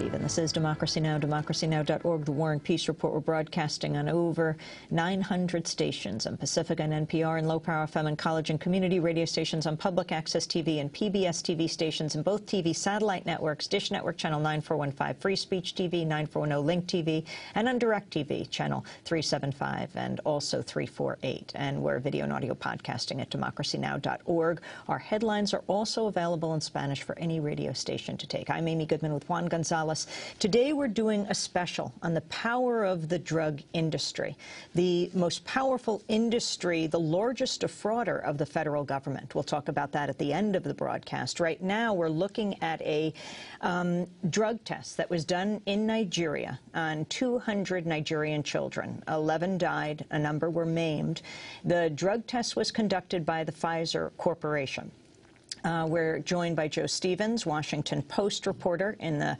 Stephen. This is Democracy Now!, democracynow.org, The War and Peace Report. We're broadcasting on over 900 stations on Pacifica and NPR and low-power FM and college and community radio stations on public access TV and PBS TV stations and both TV satellite networks, Dish Network Channel 9415, Free Speech TV, 9410 Link TV, and on Direct TV, Channel 375 and also 348. And we're video and audio podcasting at democracynow.org. Our headlines are also available in Spanish for any radio station to take. I'm Amy Goodman with Juan Gonzalez. Today we're doing a special on the power of the drug industry, the most powerful industry, the largest defrauder of the federal government. We'll talk about that at the end of the broadcast. Right now we're looking at a drug test that was done in Nigeria on 200 Nigerian children. 11 died, a number were maimed. The drug test was conducted by the Pfizer Corporation. We're joined by Joe Stevens, Washington Post reporter in the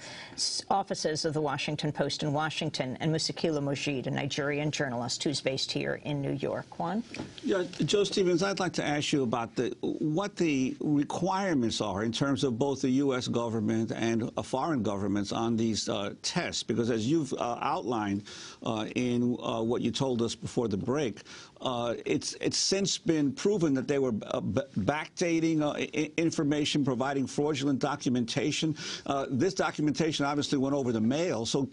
offices of the Washington Post in Washington, and Musikilu Mojeed, a Nigerian journalist who's based here in New York. Juan? Yeah, Joe Stevens, I'd like to ask you about what the requirements are in terms of both the U.S. government and foreign governments on these tests, because as you've outlined in what you told us before the break, it's since been proven that they were backdating information, providing fraudulent documentation. This documentation obviously went over the mail, so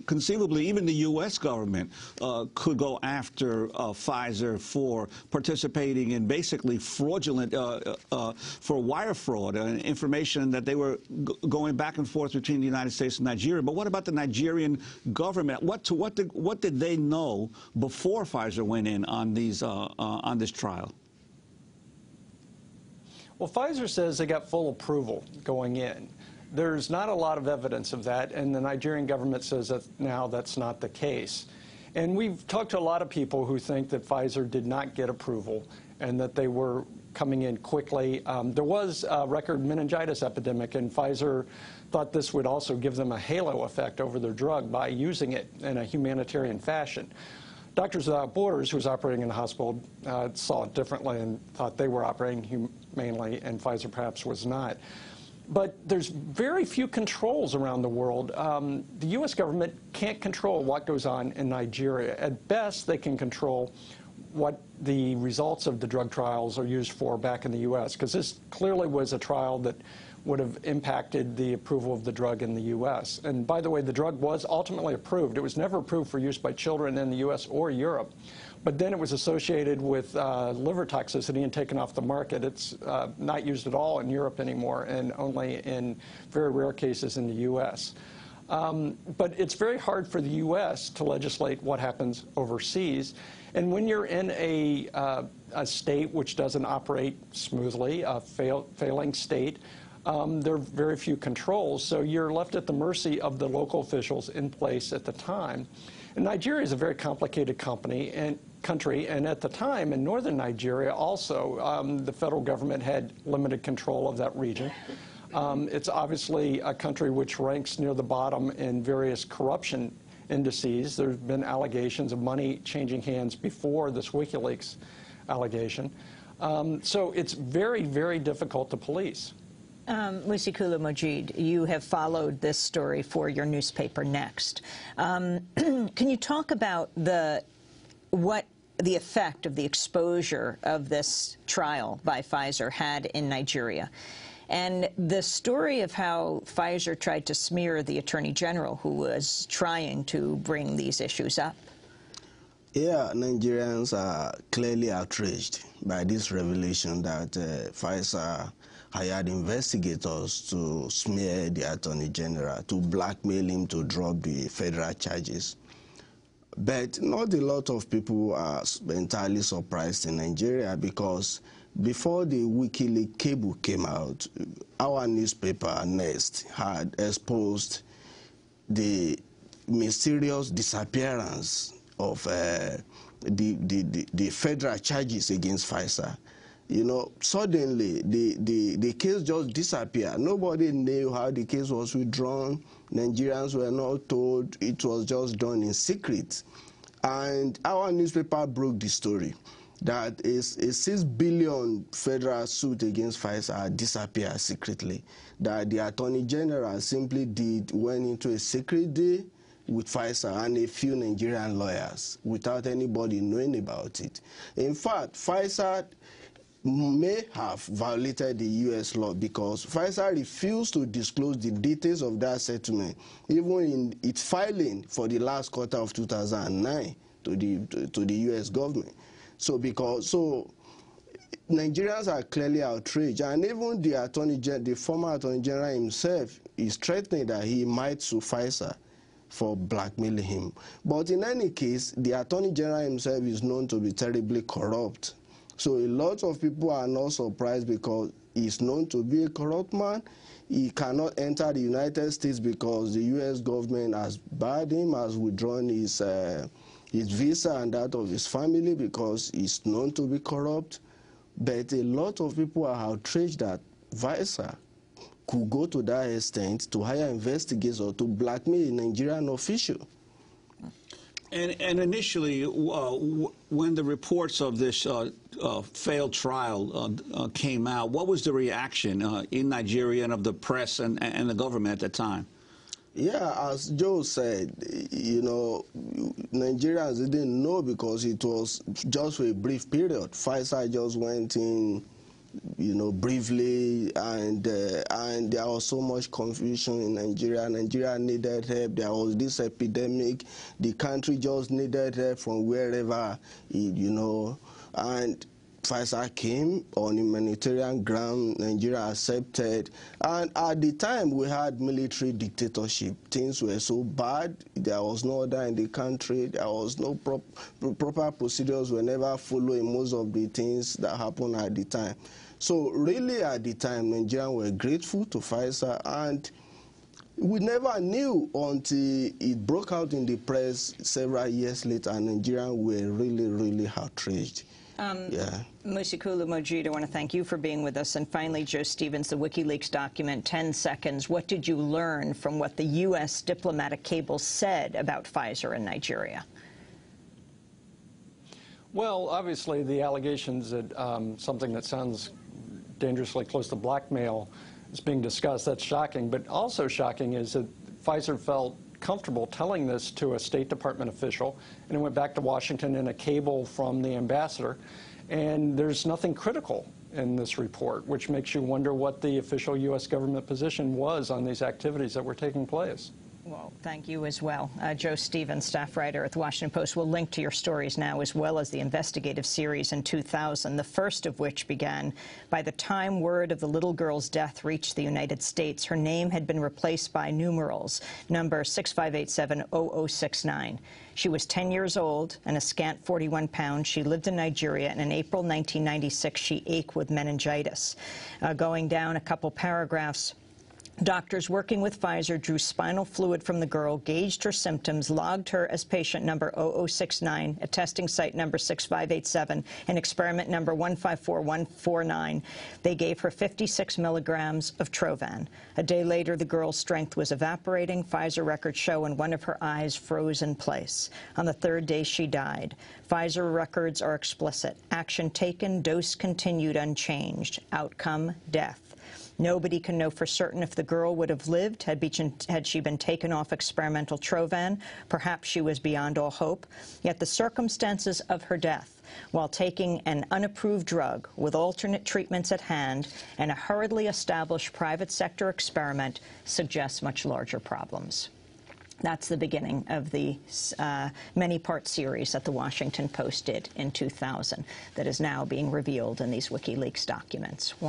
conceivably even the U.S. government could go after Pfizer for participating in basically fraudulent, for wire fraud, information that they were going back and forth between the United States and Nigeria. But what about the Nigerian government? What did they know before Pfizer went in on these on this trial? Well, Pfizer says they got full approval going in. There's not a lot of evidence of that, and the Nigerian government says that now that's not the case. And we've talked to a lot of people who think that Pfizer did not get approval and that they were coming in quickly. There was a record meningitis epidemic, and Pfizer thought this would also give them a halo effect over their drug by using it in a humanitarian fashion. Doctors Without Borders, who was operating in the hospital, saw it differently and thought they were operating humanely, and Pfizer perhaps was not. But there's very few controls around the world. The U.S. government can't control what goes on in Nigeria. At best, they can control what the results of the drug trials are used for back in the U.S., because this clearly was a trial that would have impacted the approval of the drug in the U.S. And by the way, the drug was ultimately approved. It was never approved for use by children in the U.S. or Europe. But then it was associated with liver toxicity and taken off the market. It's not used at all in Europe anymore, and only in very rare cases in the U.S. But it's very hard for the U.S. to legislate what happens overseas. And when you're in a state which doesn't operate smoothly, a failing state, there are very few controls, so you're left at the mercy of the local officials in place at the time. And Nigeria is a very complicated country, and at the time in northern Nigeria also, the federal government had limited control of that region. It's obviously a country which ranks near the bottom in various corruption indices. There's been allegations of money changing hands before this WikiLeaks allegation. So it's very, very difficult to police. Musikilu Mojeed, you have followed this story for your newspaper Next. Can you talk about what the effect of the exposure of this trial by Pfizer had in Nigeria? And the story of how Pfizer tried to smear the Attorney General who was trying to bring these issues up? Yeah, Nigerians are clearly outraged by this revelation that Pfizer hired investigators to smear the Attorney General, to blackmail him to drop the federal charges. But not a lot of people are entirely surprised in Nigeria, because before the WikiLeaks cable came out, our newspaper, Next, had exposed the mysterious disappearance of the federal charges against Pfizer. You know, suddenly the case just disappeared. Nobody knew how the case was withdrawn. Nigerians were not told. It was just done in secret. And our newspaper broke the story. that is a $6 billion federal suit against Pfizer disappeared secretly, that the Attorney General simply went into a secret day with Pfizer and a few Nigerian lawyers without anybody knowing about it. In fact, Pfizer may have violated the U.S. law because Pfizer refused to disclose the details of that settlement, even in its filing for the last quarter of 2009 to the U.S. government. So Nigerians are clearly outraged, and even the former Attorney General himself is threatening that he might sue Pfizer for blackmailing him. But in any case, the Attorney General himself is known to be terribly corrupt. So a lot of people are not surprised because he's known to be a corrupt man. He cannot enter the United States because the U.S. government has barred him, has withdrawn his visa and that of his family because he's known to be corrupt. But a lot of people are outraged that Pfizer could go to that extent to hire investigators or to blackmail a Nigerian official. And initially, when the reports of this failed trial came out, what was the reaction in Nigeria and of the press and the government at the time? Yeah, as Joe said, you know, Nigerians didn't know because it was just for a brief period. Pfizer just went in, you know, briefly, and there was so much confusion in Nigeria. Nigeria needed help. There was this epidemic. The country just needed help from wherever, you know, and Pfizer came on humanitarian ground. Nigeria accepted, and at the time we had military dictatorship. Things were so bad. There was no order in the country. There was no proper procedures were never following most of the things that happened at the time. So really at the time, Nigerians were grateful to Pfizer, and we never knew until it broke out in the press several years later, and Nigerians were really, really outraged. Musikilu Mojeed, I want to thank you for being with us. And finally, Joe Stevens, the WikiLeaks document, 10 seconds. What did you learn from what the U.S. diplomatic cable said about Pfizer in Nigeria? Well, obviously, the allegations that something that sounds dangerously close to blackmail is being discussed, that's shocking. But also shocking is that Pfizer felt comfortable telling this to a State Department official, and it went back to Washington in a cable from the ambassador. And there's nothing critical in this report, which makes you wonder what the official U.S. government position was on these activities that were taking place. Well, thank you as well. Joe Stevens, staff writer at the Washington Post, will link to your stories now, as well as the investigative series in 2000, the first of which began by the time word of the little girl's death reached the United States. Her name had been replaced by numerals, number 65870069. She was 10 years old and a scant 41 pounds. She lived in Nigeria, and in April 1996, she ached with meningitis. Going down a couple paragraphs, doctors working with Pfizer drew spinal fluid from the girl, gauged her symptoms, logged her as patient number 0069, at testing site number 6587, and experiment number 154149. They gave her 56 milligrams of Trovan. A day later, the girl's strength was evaporating. Pfizer records show in one of her eyes froze in place. On the third day, she died. Pfizer records are explicit. Action taken, dose continued unchanged. Outcome, death. Nobody can know for certain if the girl would have lived had she been taken off experimental Trovan. Perhaps she was beyond all hope. Yet the circumstances of her death, while taking an unapproved drug with alternate treatments at hand and a hurriedly established private sector experiment, suggest much larger problems. That's the beginning of the many-part series that the Washington Post did in 2000 that is now being revealed in these WikiLeaks documents.